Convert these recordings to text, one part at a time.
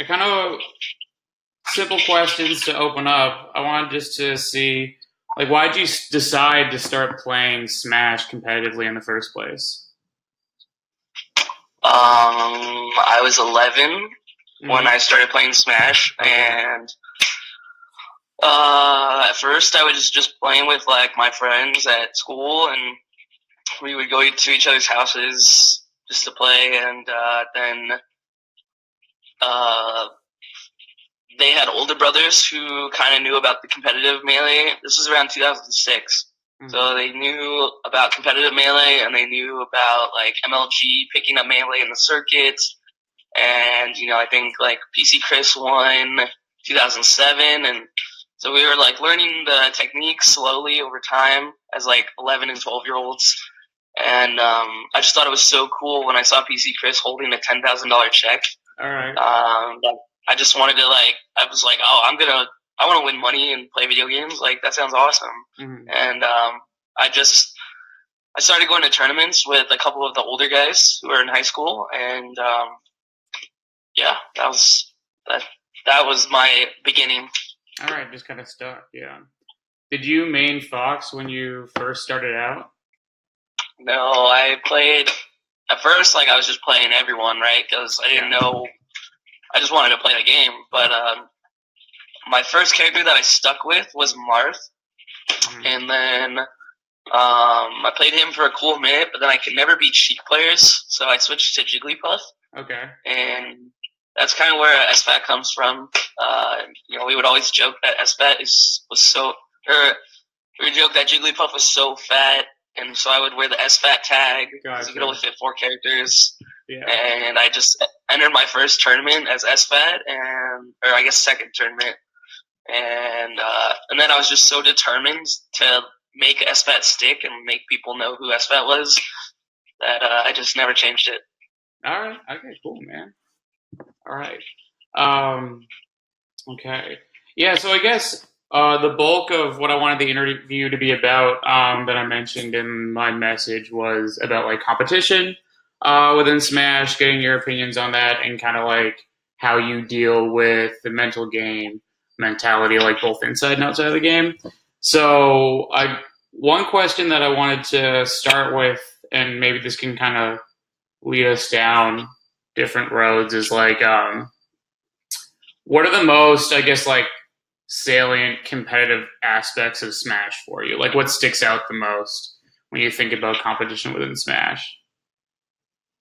I kind of simple questions to open up. I wanted just to see, like, why'd you decide to start playing Smash competitively in the first place? I was 11 when Mm-hmm. I started playing Smash, Okay. and at first I was just playing with like my friends at school, and we would go to each other's houses just to play, and then uh, they had older brothers who kind of knew about the competitive melee. This was around 2006. Mm-hmm. So they knew about competitive melee and they knew about like MLG picking up melee in the circuits. And, I think like PC Chris won 2007. And so we were like learning the techniques slowly over time as like 11 and 12-year-olds. And I just thought it was so cool when I saw PC Chris holding a $10,000 check. All right. That I just wanted to like, I was like, oh, I want to win money and play video games. Like that sounds awesome. Mm-hmm. And I just, I started going to tournaments with a couple of the older guys who were in high school, and yeah, that. That was my beginning. All right, just kind of stuck. Yeah. Did you main Fox when you first started out? No, I played at first like I was just playing everyone, right? Because I didn't Yeah. know. I just wanted to play the game, but my first character that I stuck with was Marth, Mm-hmm. and then I played him for a cool minute, but then I could never beat Sheik players, so I switched to Jigglypuff, Okay. and that's kind of where SFAT comes from. We would always joke that SFAT was so, or we would joke that Jigglypuff was so fat, and so I would wear the SFAT tag because you could only Gotcha. fit 4 characters. Yeah. And I just entered my first tournament as SFAT, or I guess second tournament, and then I was just so determined to make SFAT stick and make people know who SFAT was that I just never changed it. All right. Okay. Cool, man. All right. Um. Okay. Yeah. So I guess the bulk of what I wanted the interview to be about, that I mentioned in my message, was about like competition within Smash, getting your opinions on that, and kind of like how you deal with the mental game mentality, like both inside and outside of the game. So I one question that I wanted to start with, and maybe this can kind of lead us down different roads, is like what are the most, I guess, like salient competitive aspects of Smash for you? Like, what sticks out the most when you think about competition within Smash?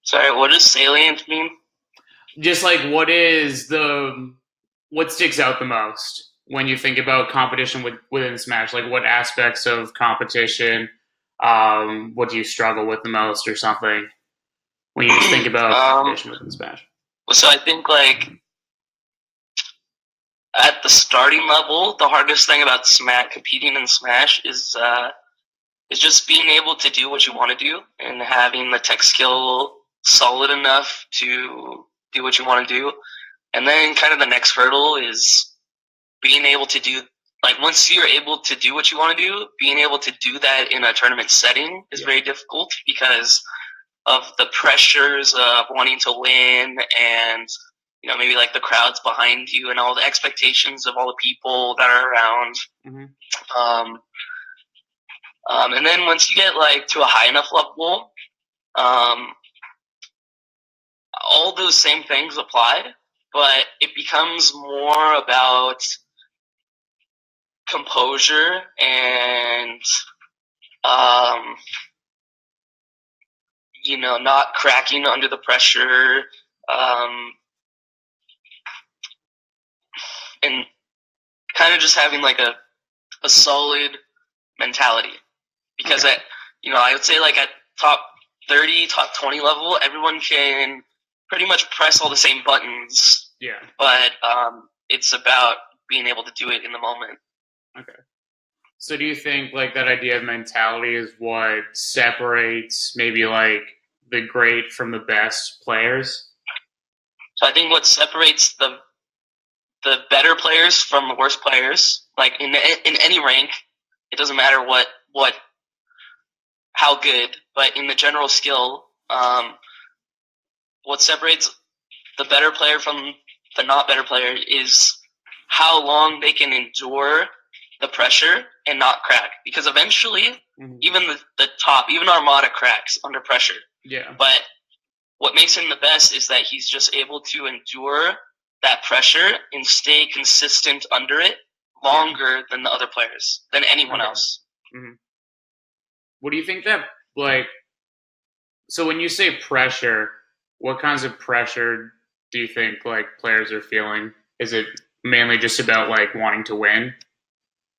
Sorry, what does salient mean? Just like, what sticks out the most when you think about competition within Smash? Like, what aspects of competition? What do you struggle with the most, or something? When you just think about competition within Smash. So I think like at the starting level, the hardest thing about Smash competing in Smash is just being able to do what you want to do and having the tech skill solid enough to do what you want to do. And then kind of the next hurdle is being able to do like once you're able to do what you want to do, being able to do that in a tournament setting is Yeah. very difficult because of the pressures of wanting to win and maybe like the crowds behind you and all the expectations of all the people that are around. Mm-hmm. Um, and then once you get like to a high enough level, um, all those same things apply, but it becomes more about composure and um, not cracking under the pressure, um, and kind of just having like a solid mentality. Because Okay. I would say like at top 30, top 20 level, everyone can pretty much press all the same buttons, Yeah. but it's about being able to do it in the moment. Okay. So do you think like that idea of mentality is what separates maybe like the great from the best players? So I think what separates the better players from the worst players, like in any rank, it doesn't matter what how good, but in the general skill, what separates the better player from the not better player is how long they can endure the pressure and not crack. Because eventually, even the top, even Armada cracks under pressure. Yeah. But what makes him the best is that he's just able to endure that pressure and stay consistent under it longer than the other players, than anyone else. Mm-hmm. What do you think that, like, so when you say pressure, what kinds of pressure do you think, like, players are feeling? Is it mainly just about, like, wanting to win?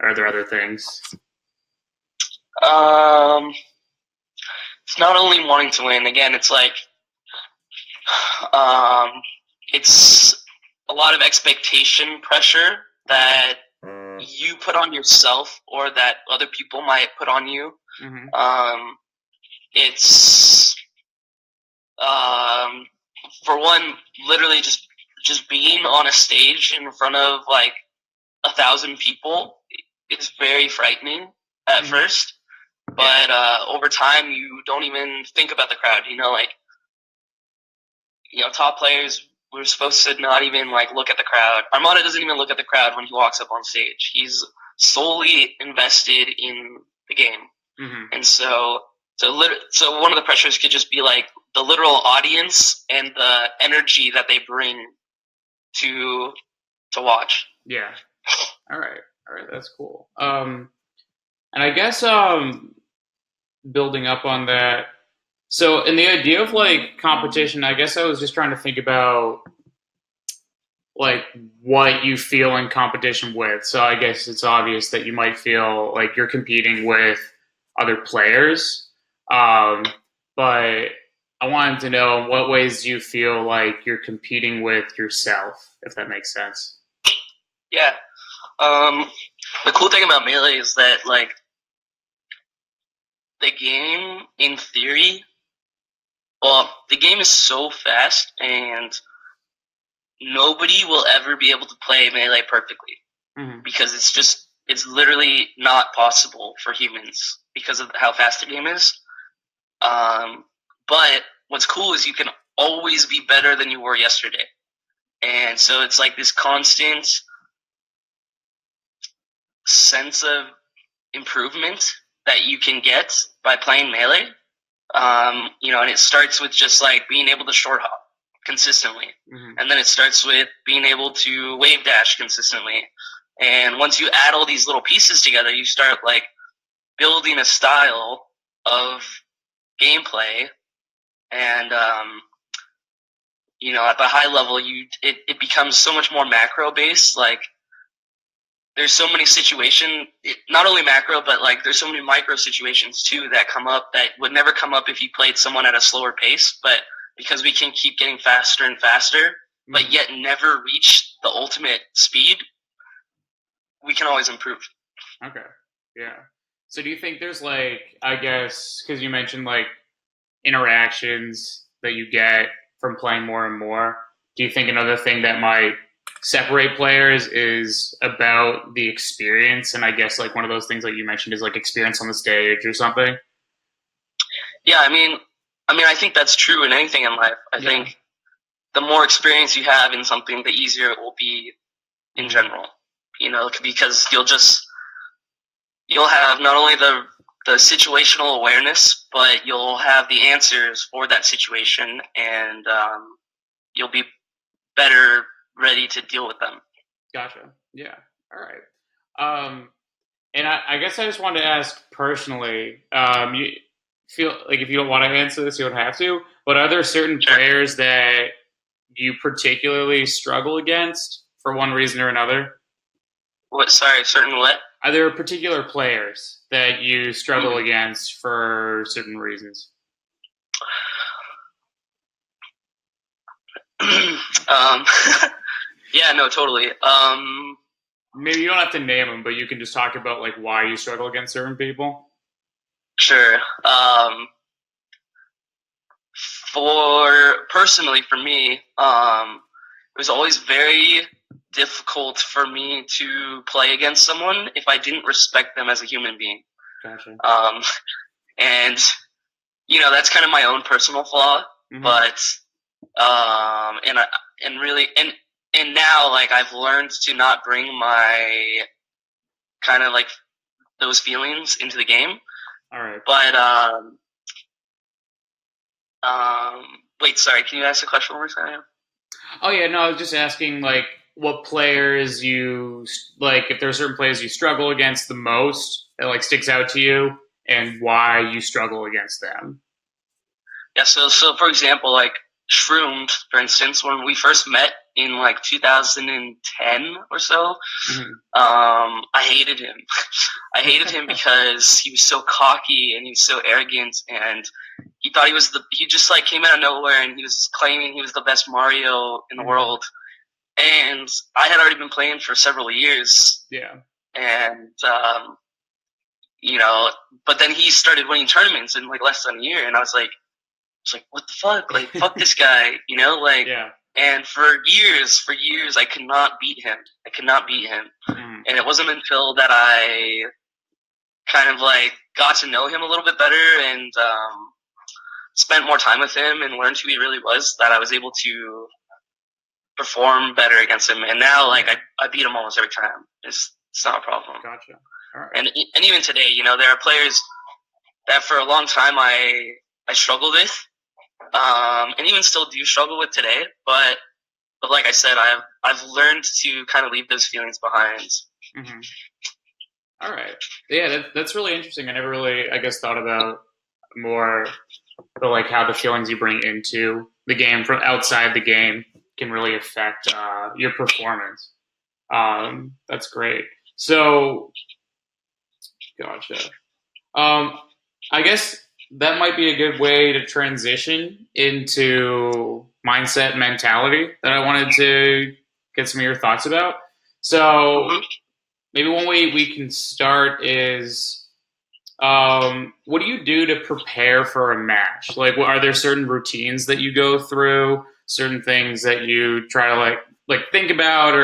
Or are there other things? It's not only wanting to win. Again, it's like, it's a lot of expectation pressure that you put on yourself or that other people might put on you. It's for one, literally just being on a stage in front of like 1,000 people is very frightening at first, but over time you don't even think about the crowd. Top players, we're supposed to not even like look at the crowd. Armada doesn't even look at the crowd when he walks up on stage. He's solely invested in the game, and so one of the pressures could just be like the literal audience and the energy that they bring to watch. Yeah. All right, that's cool. And I guess building up on that. So, in the idea of like competition, I guess I was just trying to think about like what you feel in competition with. So, I guess it's obvious that you might feel like you're competing with other players, but I wanted to know in what ways do you feel like you're competing with yourself, if that makes sense. Yeah. The cool thing about Melee is that like the game, in theory, the game is so fast and nobody will ever be able to play Melee perfectly because it's literally not possible for humans because of how fast the game is. But what's cool is you can always be better than you were yesterday. And so it's like this constant sense of improvement that you can get by playing Melee. And it starts with just like being able to short hop consistently. And then it starts with being able to wave dash consistently. And once you add all these little pieces together, you start like building a style of gameplay. And, at the high level, it becomes so much more macro based. Like there's so many situations, not only macro, but like there's so many micro situations too that come up that would never come up if you played someone at a slower pace. But because we can keep getting faster and faster, but yet never reach the ultimate speed, we can always improve. Okay. Yeah. So do you think there's like, I guess, because you mentioned like interactions that you get from playing more and more, do you think another thing that might separate players is about the experience? And I guess like one of those things like you mentioned is like experience on the stage or something. Yeah, I mean, I think that's true in anything in life. I think the more experience you have in something, the easier it will be in general. Because you'll have not only the situational awareness, but you'll have the answers for that situation, and you'll be better ready to deal with them. Gotcha. Yeah. All right. And I guess I just wanted to ask personally, you feel like if you don't want to answer this, you don't have to, but are there certain players that you particularly struggle against for one reason or another? What? Sorry, certain what? Are there particular players that you struggle against for certain reasons? Yeah, no, totally. Maybe you don't have to name them, but you can just talk about like why you struggle against certain people. Sure. For me, it was always very difficult for me to play against someone if I didn't respect them as a human being. Gotcha. And that's kind of my own personal flaw, but and and now like I've learned to not bring my kind of like those feelings into the game. All right. But wait, sorry, can you ask the question one more time? Oh yeah, no, I was just asking like what players you like, if there's certain players you struggle against the most that like sticks out to you, and why you struggle against them. Yeah, so for example, like Shroomed, for instance, when we first met in like 2010 or so, Mm-hmm. I hated him. I hated him because he was so cocky and he was so arrogant, and he thought he just like came out of nowhere and he was claiming he was the best Mario in the Mm-hmm. world. And I had already been playing for several years, Yeah. and you know, but then he started winning tournaments in like less than a year, and I was like, what the fuck? Like, fuck this guy, you know? Like, Yeah. and for years, I could not beat him. I could not beat him. Mm. And it wasn't until that I kind of like got to know him a little bit better and spent more time with him and learned who he really was that I was able to perform better against him. And now, like, I beat him almost every time. It's not a problem. Gotcha. All right. And even today, you know, there are players that for a long time I struggled with, and even still do struggle with today. But like I said, I've learned to kind of leave those feelings behind. Mm-hmm. All right. Yeah, that's really interesting. I never really, I guess, thought about more like how the feelings you bring into the game from outside the game can really affect your performance. That's great. So, gotcha. Um, I guess that might be a good way to transition into mindset mentality that I wanted to get some of your thoughts about. So, Mm-hmm. maybe one way we can start is what do you do to prepare for a match? Like, are there certain routines that you go through, certain things that you try to like think about,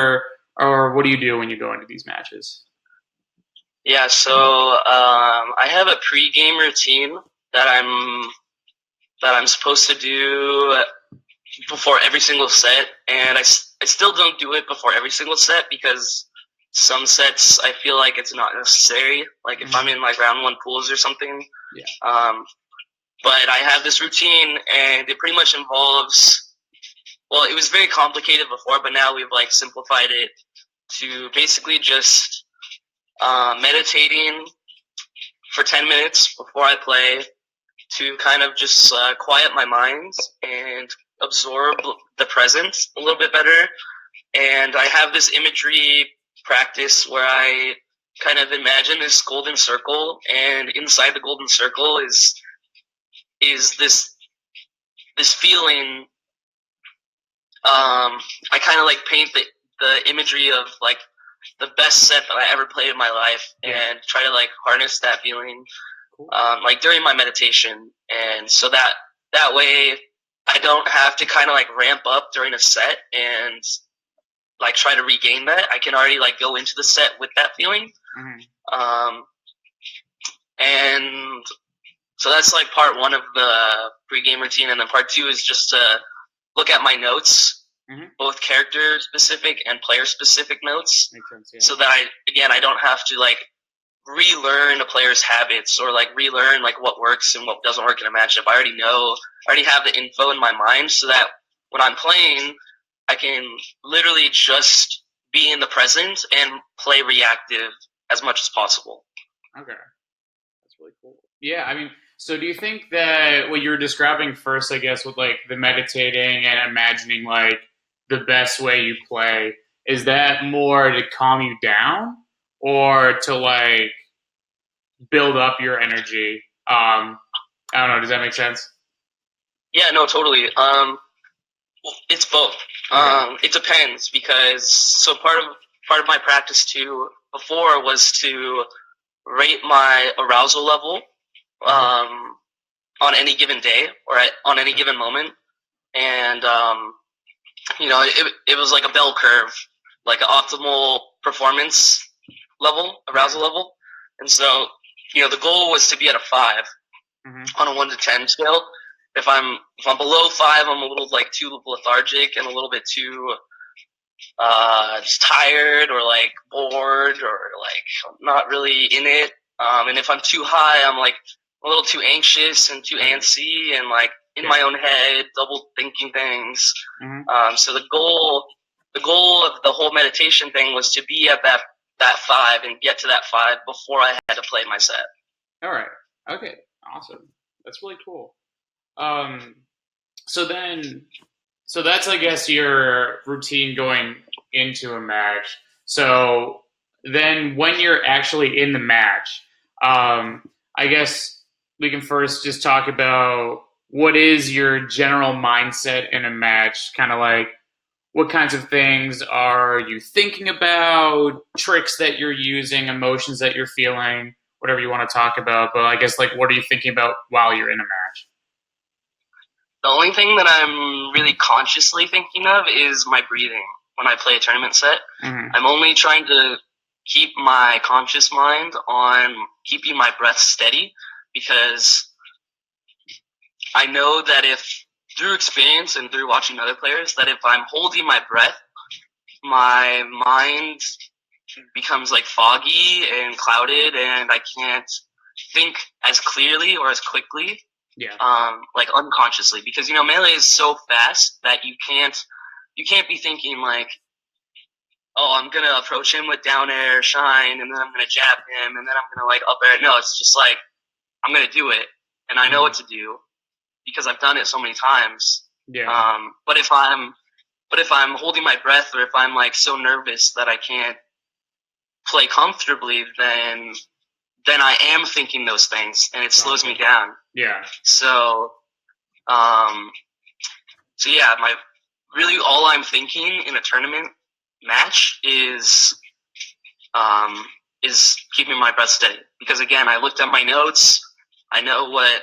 or what do you do when you go into these matches? Yeah, so I have a pre-game routine that I'm supposed to do before every single set, and I still don't do it before every single set because some sets I feel like it's not necessary. Like if I'm in like round one pools or something. Yeah. But I have this routine, and it pretty much involves. Well, it was very complicated before, but now we've like simplified it to basically just meditating for 10 minutes before I play to kind of just quiet my mind and absorb the present a little bit better. And I have this imagery practice where I kind of imagine this golden circle, and inside the golden circle is this feeling. I kind of like paint the imagery of like the best set that I ever played in my life, and try to like harness that feeling, like during my meditation, and so that way I don't have to kind of like ramp up during a set and like try to regain that. I can already like go into the set with that feeling, and so that's like part one of the pregame routine, and then part two is just to look at my notes. Both character specific and player specific notes. Makes sense, yeah. So that I don't have to like relearn a player's habits or like relearn like what works and what doesn't work in a matchup. I already have the info in my mind, so that when I'm playing, I can literally just be in the present and play reactive as much as possible. Okay. That's really cool. Yeah, I mean, so do you think that what you were describing first, I guess, with like the meditating and imagining like the best way you play, is that more to calm you down or to like build up your energy? I don't know. Does that make sense? Yeah, no, totally. It's both. Okay. It depends because so part of my practice too before was to rate my arousal level on any given day or on any given moment, and you know it was like a bell curve, like an optimal performance level, arousal level, and so you know the goal was to be at a 5 on a 1 to 10 scale. If I'm below 5, I'm a little like too lethargic and a little bit too just tired or like bored or like not really in it. And if I'm too high, I'm like a little too anxious and too antsy and like in my own head, double thinking things. So the goal of the whole meditation thing was to be at that 5 and get to that 5 before I had to play my set. All right. Okay. Awesome. That's really cool. So that's, I guess, your routine going into a match. So then when you're actually in the match, I guess we can first just talk about what is your general mindset in a match, kind of like what kinds of things are you thinking about, tricks that you're using, emotions that you're feeling, whatever you want to talk about. But I guess, like, what are you thinking about while you're in a match? The only thing that I'm really consciously thinking of is my breathing when I play a tournament set. I'm only trying to keep my conscious mind on keeping my breath steady, because I know that through experience and through watching other players, that if I'm holding my breath, my mind becomes like foggy and clouded and I can't think as clearly or as quickly. Like unconsciously, because Melee is so fast that you can't be thinking like, oh, I'm gonna approach him with down air shine and then I'm gonna jab him and then I'm gonna like up air. No, it's just like I'm gonna do it and I know what to do because I've done it so many times. But if I'm holding my breath, or if I'm like so nervous that I can't play comfortably, then I am thinking those things and it slows me down. So yeah, really all I'm thinking in a tournament match is keeping my breath steady. Because again, I looked at my notes, I know what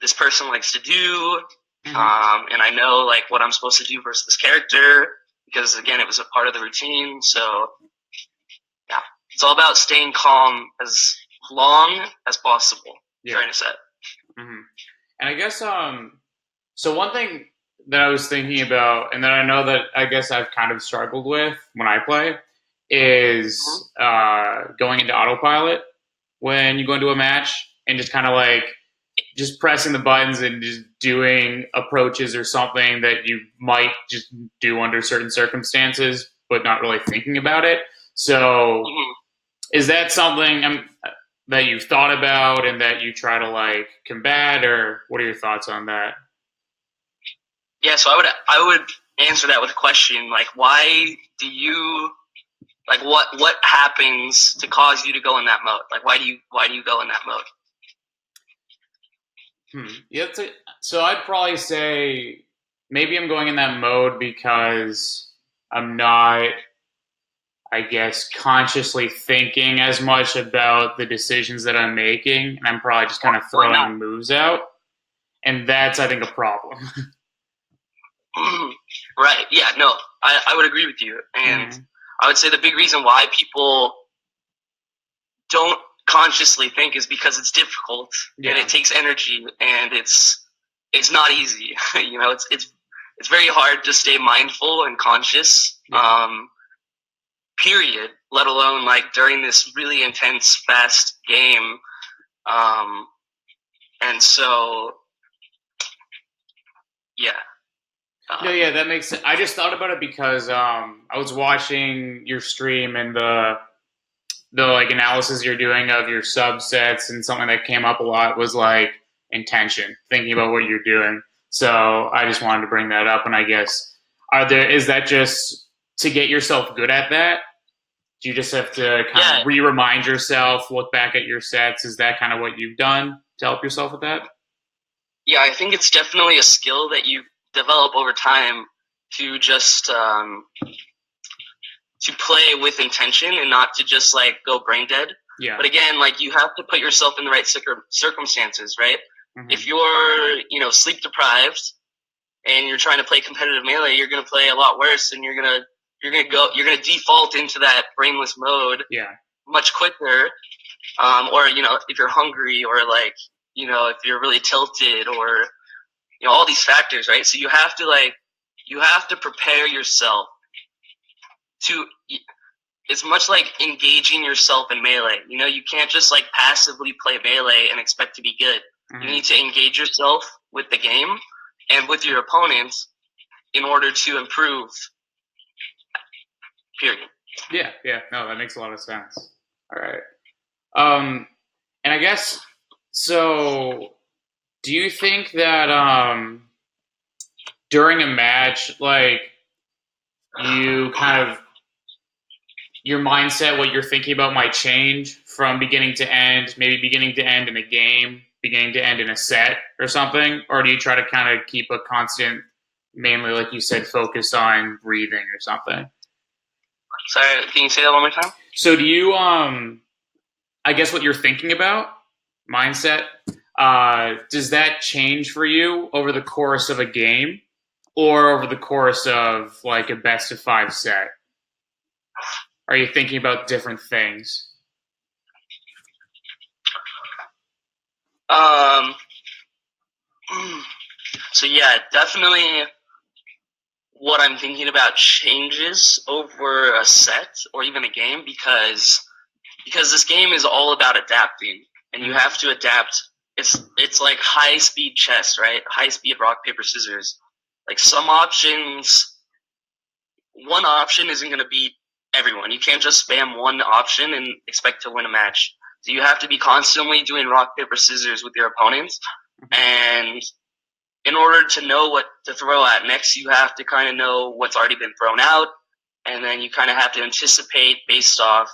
this person likes to do, and I know like what I'm supposed to do versus this character, because again, it was a part of the routine. So yeah, it's all about staying calm as long as possible during a set. And I guess so one thing that I was thinking about, and that I know that I guess I've kind of struggled with when I play, is going into autopilot when you go into a match and just kind of like just pressing the buttons and just doing approaches or something that you might just do under certain circumstances, but not really thinking about it. So is that something that you've thought about and that you try to like combat, or what are your thoughts on that? Yeah, so I would answer that with a question like, why do you like what happens to cause you to go in that mode? Like, why do you go in that mode? Yeah, so I'd probably say maybe I'm going in that mode because I'm not, I guess, consciously thinking as much about the decisions that I'm making, and I'm probably just kind of throwing moves out, and that's, I think, a problem. Right. Yeah. No, I would agree with you, and I would say the big reason why people don't consciously think is because it's difficult and it takes energy and it's not easy. It's very hard to stay mindful and conscious. Period. Let alone like during this really intense, fast game. And so, yeah. No, that makes sense. I just thought about it because I was watching your stream and the like analysis you're doing of your subsets, and something that came up a lot was like intention, thinking about what you're doing. So I just wanted to bring that up, and I guess is that just to get yourself good at that? Do you just have to kind of re-remind yourself, look back at your sets? Is that kind of what you've done to help yourself with that? Yeah, I think it's definitely a skill that you develop over time to just to play with intention and not to just like go brain dead. But again, like you have to put yourself in the right circumstances, right? If you're sleep deprived and you're trying to play competitive Melee, you're going to play a lot worse, and you're going to default into that brainless mode much quicker. Or if you're hungry, or like if you're really tilted, or all these factors, right? So you have to prepare yourself to it's much like engaging yourself in Melee. You know, you can't just like passively play Melee and expect to be good. Mm-hmm. You need to engage yourself with the game and with your opponents in order to improve. Period. Yeah, no, that makes a lot of sense. All right. And I guess so. Do you think that during a match, like you kind of your mindset, what you're thinking about, might change from beginning to end, maybe beginning to end in a game, beginning to end in a set, or something, or do you try to kind of keep a constant, mainly like you said, focus on breathing or something? Sorry, can you say that one more time? So do you I guess what you're thinking about, mindset, does that change for you over the course of a game or over the course of like a best of 5 set? Are you thinking about different things? So yeah, definitely what I'm thinking about changes over a set or even a game because this game is all about adapting and you have to adapt. It's like high speed chess, right? High speed rock paper scissors. Like some options, one option isn't going to beat everyone. You can't just spam one option and expect to win a match. So you have to be constantly doing rock paper scissors with your opponents, and in order to know what to throw at next, you have to kind of know what's already been thrown out, and then you kind of have to anticipate based off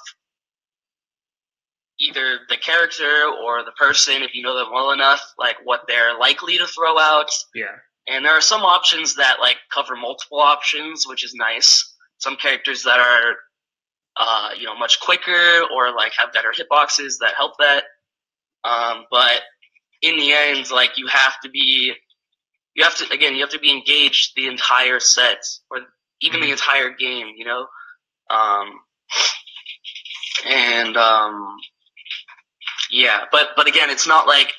either the character or the person, if you know them well enough, like what they're likely to throw out. Yeah. And there are some options that like cover multiple options, which is nice. Some characters that are much quicker or like have better hitboxes that help that. But in the end, like you have to be engaged the entire set or even the entire game, you know? Yeah, but again, it's not like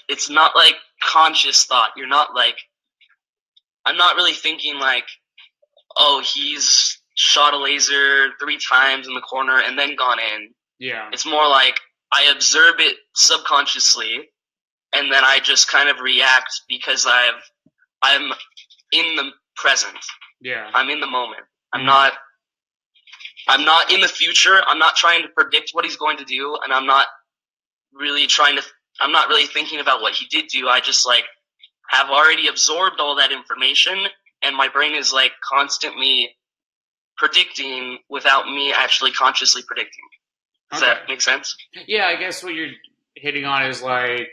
conscious thought. You're not like, I'm not really thinking like, oh, he's shot a laser 3 times in the corner and then gone in. Yeah. It's more like I observe it subconsciously and then I just kind of react because I'm in the present. Yeah. I'm in the moment. I'm not in the future. I'm not trying to predict what he's going to do, and I'm not really thinking about what he did do. I just like have already absorbed all that information, and my brain is like constantly predicting without me actually consciously predicting. Does that make sense? Yeah, I guess what you're hitting on is like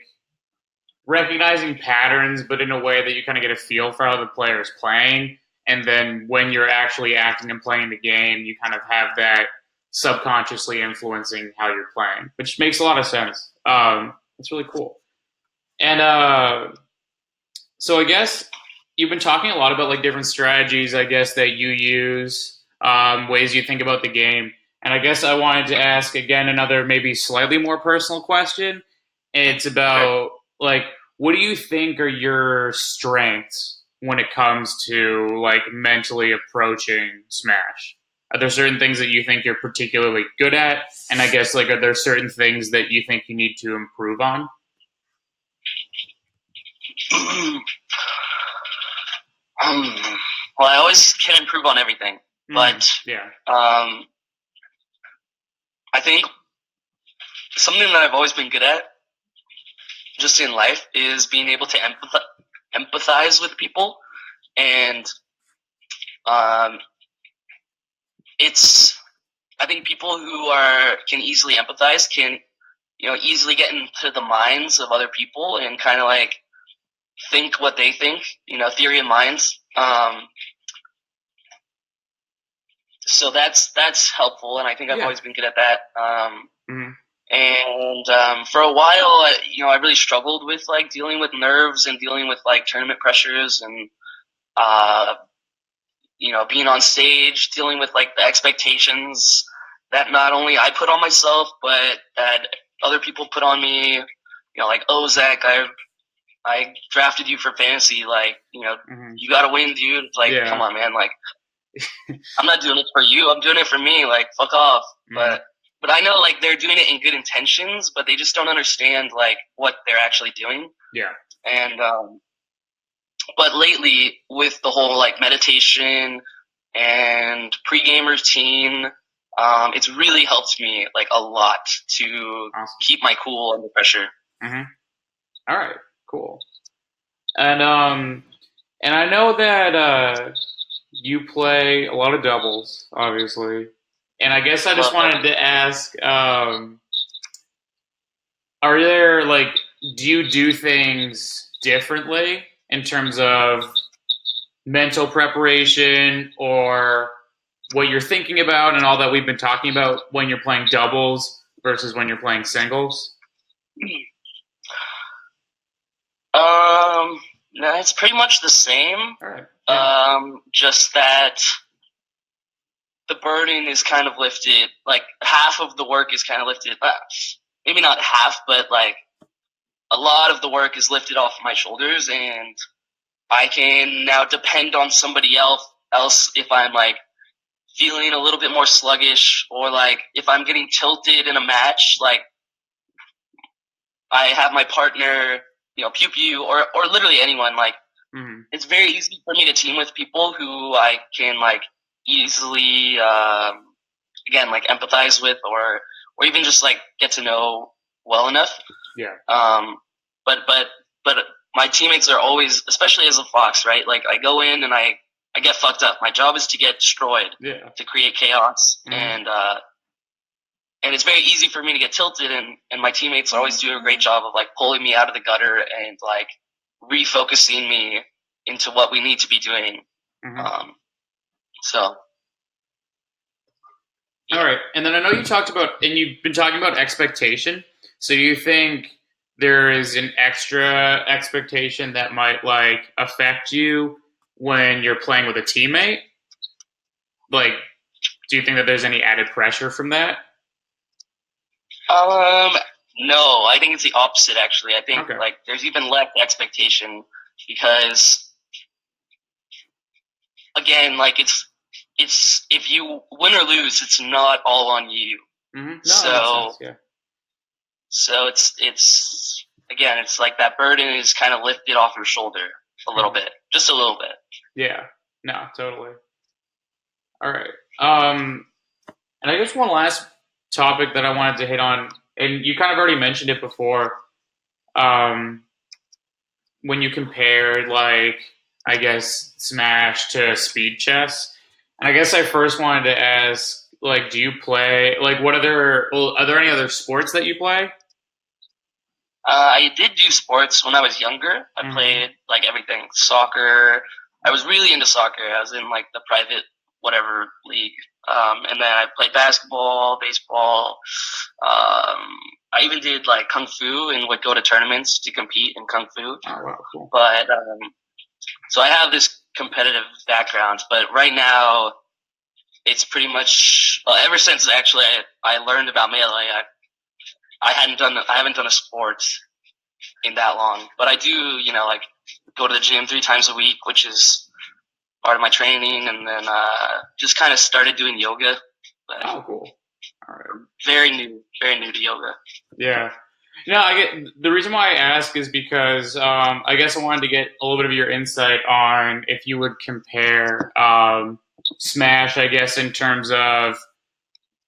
recognizing patterns, but in a way that you kind of get a feel for how the player is playing. And then when you're actually acting and playing the game, you kind of have that subconsciously influencing how you're playing, which makes a lot of sense. It's really cool. And so I guess you've been talking a lot about like different strategies, I guess, that you use, ways you think about the game. And I guess I wanted to ask again another maybe slightly more personal question. It's about like, what do you think are your strengths when it comes to like mentally approaching Smash? Are there certain things that you think you're particularly good at? And I guess like, are there certain things that you think you need to improve on? Well, I always can improve on everything, but yeah. I think something that I've always been good at, just in life, is being able to empathize with people, and I think people who can easily empathize can easily get into the minds of other people and kind of like think what they think, theory of minds. So that's helpful, and I think I've always been good at that. And for a while, I really struggled with like dealing with nerves and dealing with like tournament pressures and being on stage, dealing with like the expectations that not only I put on myself, but that other people put on me. Like, oh, Zach, I drafted you for fantasy. Like, you gotta win, dude. Like, come on, man. Like, I'm not doing it for you. I'm doing it for me. Like, fuck off. Mm, But I know like they're doing it in good intentions, but they just don't understand like what they're actually doing. yeah. And but lately with the whole like meditation and pre-game routine, it's really helped me like a lot to Awesome. keep my cool under pressure. Hmm. All right. Cool. And I know that you play a lot of doubles, obviously. And I guess I just Love wanted doubles. to ask, are there like, do you do things differently in terms of mental preparation or what you're thinking about and all that we've been talking about when you're playing doubles versus when you're playing singles? No, it's pretty much the same. All right. Yeah. Just that the burden is kind of lifted. Like half of the work is kind of lifted. Maybe not half, but like a lot of the work is lifted off my shoulders, and I can now depend on somebody else if I'm like feeling a little bit more sluggish, or like if I'm getting tilted in a match. Like I have my partner, Pew Pew, or literally anyone. Like Mm-hmm. it's very easy for me to team with people who I can like easily again like empathize with, or even just like get to know well enough. Yeah. Um, but my teammates are always, especially as a fox, right? Like I go in and I get fucked up. My job is to get destroyed, Yeah. to create chaos, Mm-hmm. and it's very easy for me to get tilted, and my teammates are always doing a great job of like pulling me out of the gutter and like refocusing me into what we need to be doing. Mm-hmm. Um, so All yeah. right. And then I know you talked about, and you've been talking about expectation. So do you think there is an extra expectation that might like affect you when you're playing with a teammate? Like, do you think that there's any added pressure from that? Um, no, I think it's the opposite. Actually, I think Okay. like there's even less expectation because again, like it's if you win or lose, it's not all on you. Mm-hmm. No, that makes So sense. Yeah. so it's again, it's like that burden is kind of lifted off your shoulder a little Mm-hmm. bit, just a little bit. Yeah. No, totally. All right. Um, and I guess one last topic that I wanted to hit on, and you kind of already mentioned it before. Um, when you compared like I guess Smash to Speed Chess. And I guess I first wanted to ask, like, do you play like what other? Well, are there any other sports that you play? I did do sports when I was younger. I Mm-hmm. played like everything, soccer. I was really into soccer. I was in like the private whatever league, and then I played basketball, baseball. I even did like kung fu and would go to tournaments to compete in kung fu. Oh wow, cool. But so I have this competitive background. But right now, it's pretty much ever since actually I learned about melee. I haven't done a sport in that long. But I do, like go to the gym 3 times a week, which is part of my training, and then just kind of started doing yoga. But Oh cool. All right. very new to yoga. Yeah. No, I get the reason why I ask is because I guess I wanted to get a little bit of your insight on if you would compare Smash, I guess, in terms of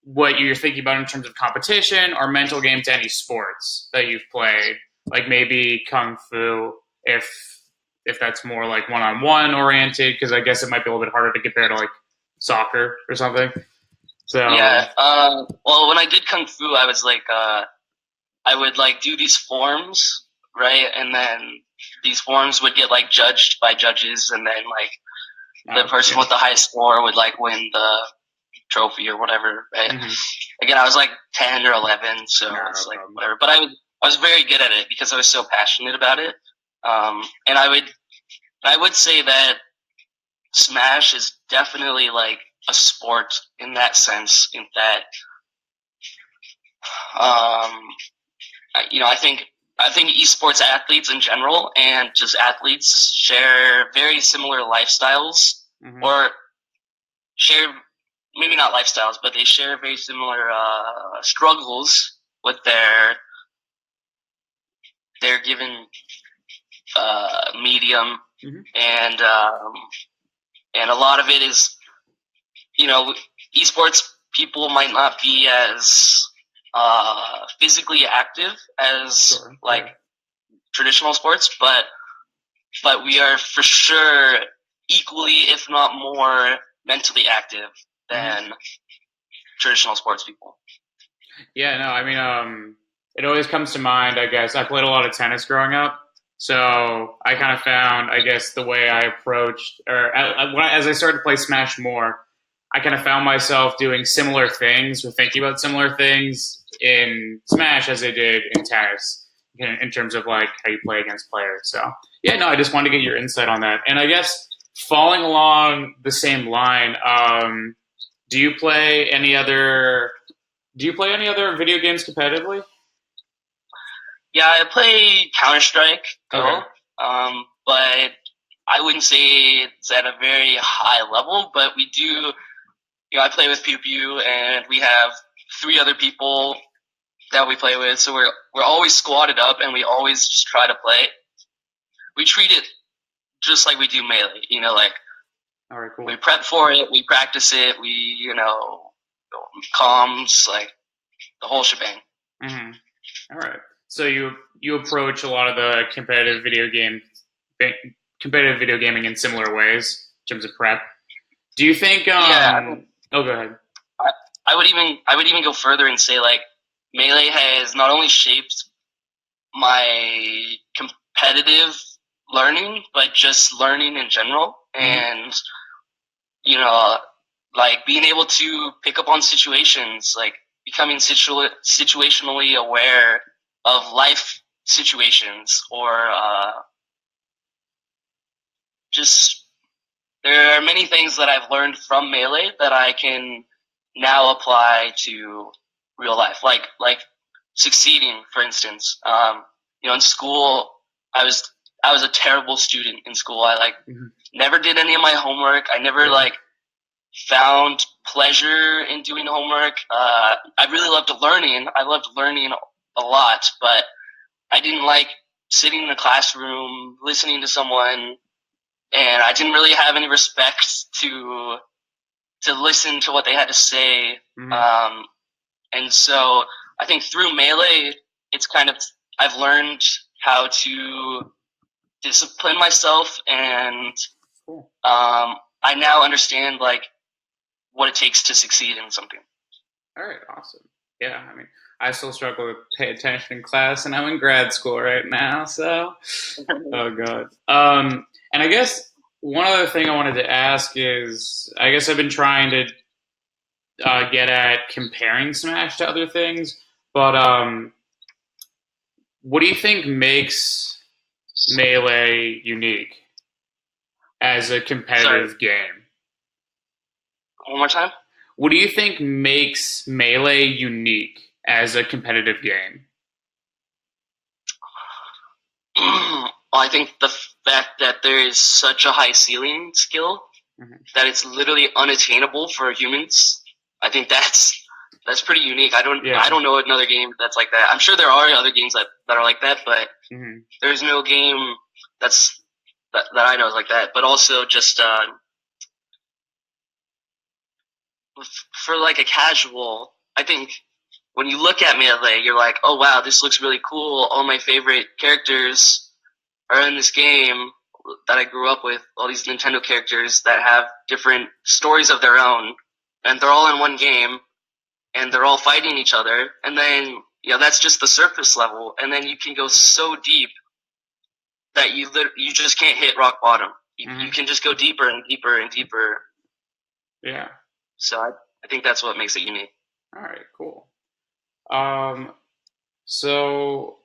what you're thinking about in terms of competition or mental game to any sports that you've played, like maybe kung fu, if that's more like one-on-one oriented, because I guess it might be a little bit harder to compare to like soccer or something. So, Yeah. Well, when I did kung fu, I was like, I would like do these forms, right, and then these forms would get like judged by judges, and then like the person yeah. with the highest score would like win the trophy or whatever. Right? Mm-hmm. Again, I was like 10 or 11, so No, it's no like problem. whatever. But I was very good at it because I was so passionate about it. And I would say that Smash is definitely like a sport in that sense. In that, um, I think esports athletes in general and just athletes share very similar lifestyles, Mm-hmm. or share maybe not lifestyles, but they share very similar struggles with their given medium, Mm-hmm. And a lot of it is, esports people might not be as physically active as Sure. like Yeah. traditional sports, but we are for sure equally, if not more, mentally active Mm-hmm. than traditional sports people. Yeah, no, I mean, it always comes to mind, I guess. I played a lot of tennis growing up. So I kind of found, I guess, the way I approached, or as I started to play Smash more, I kind of found myself doing similar things or thinking about similar things in Smash as I did in tennis, in terms of like how you play against players. So yeah, no, I just wanted to get your insight on that. And I guess falling along the same line, do you play any other do you play any other video games competitively? Yeah, I play Counter Strike Okay. Go, but I wouldn't say it's at a very high level. But we do, I play with Pew Pew, and we have three other people that we play with. So we're always squatted up, and we always just try to play. We treat it just like we do Melee. Like All right, we cool. prep for it, we practice it, we comms, like the whole shebang. Mm-hmm. All right. So you approach a lot of the competitive video gaming in similar ways in terms of prep. Do you think? Yeah, I mean, Oh, go ahead. I, I would even go further and say like Melee has not only shaped my competitive learning, but just learning in general. Mm-hmm. And, you know, like being able to pick up on situations, like becoming situationally aware of life situations, or just there are many things that I've learned from Melee that I can now apply to real life, like succeeding, for instance. In school, I was I was a terrible student in school. I Mm-hmm. never did any of my homework. I never Yeah. found pleasure in doing homework. I really loved learning. I loved learning a lot, but I didn't like sitting in a classroom listening to someone, and I didn't really have any respect to listen to what they had to say. Mm-hmm. Um, and so I think through Melee, it's kind of I've learned how to discipline myself, and Cool. I now understand like what it takes to succeed in something. All right. Awesome. Yeah. I mean, I still struggle to pay attention in class, and I'm in grad school right now. So, oh god. And I guess one other thing I wanted to ask is, I guess I've been trying to get at comparing Smash to other things. But what do you think makes Melee unique as a Sorry, competitive game? one more time. What do you think makes Melee unique as a competitive game? I think the fact that there is such a high ceiling skill Mhm. that it's literally unattainable for humans. I think that's pretty unique. I don't Yeah. I don't know another game that's like that. I'm sure there are other games that are like that, but Hmm. there's no game that's that I know is like that. But also just for like a casual, I think when you look at Melee, you're like, oh wow, this looks really cool. All my favorite characters are in this game that I grew up with. All these Nintendo characters that have different stories of their own, and they're all in one game, and they're all fighting each other. And then that's just the surface level, and then you can go so deep that you just can't hit rock bottom. You Hmm. can just go deeper and deeper and deeper. Yeah. So I think that's what makes it unique. All right. Cool. Um, so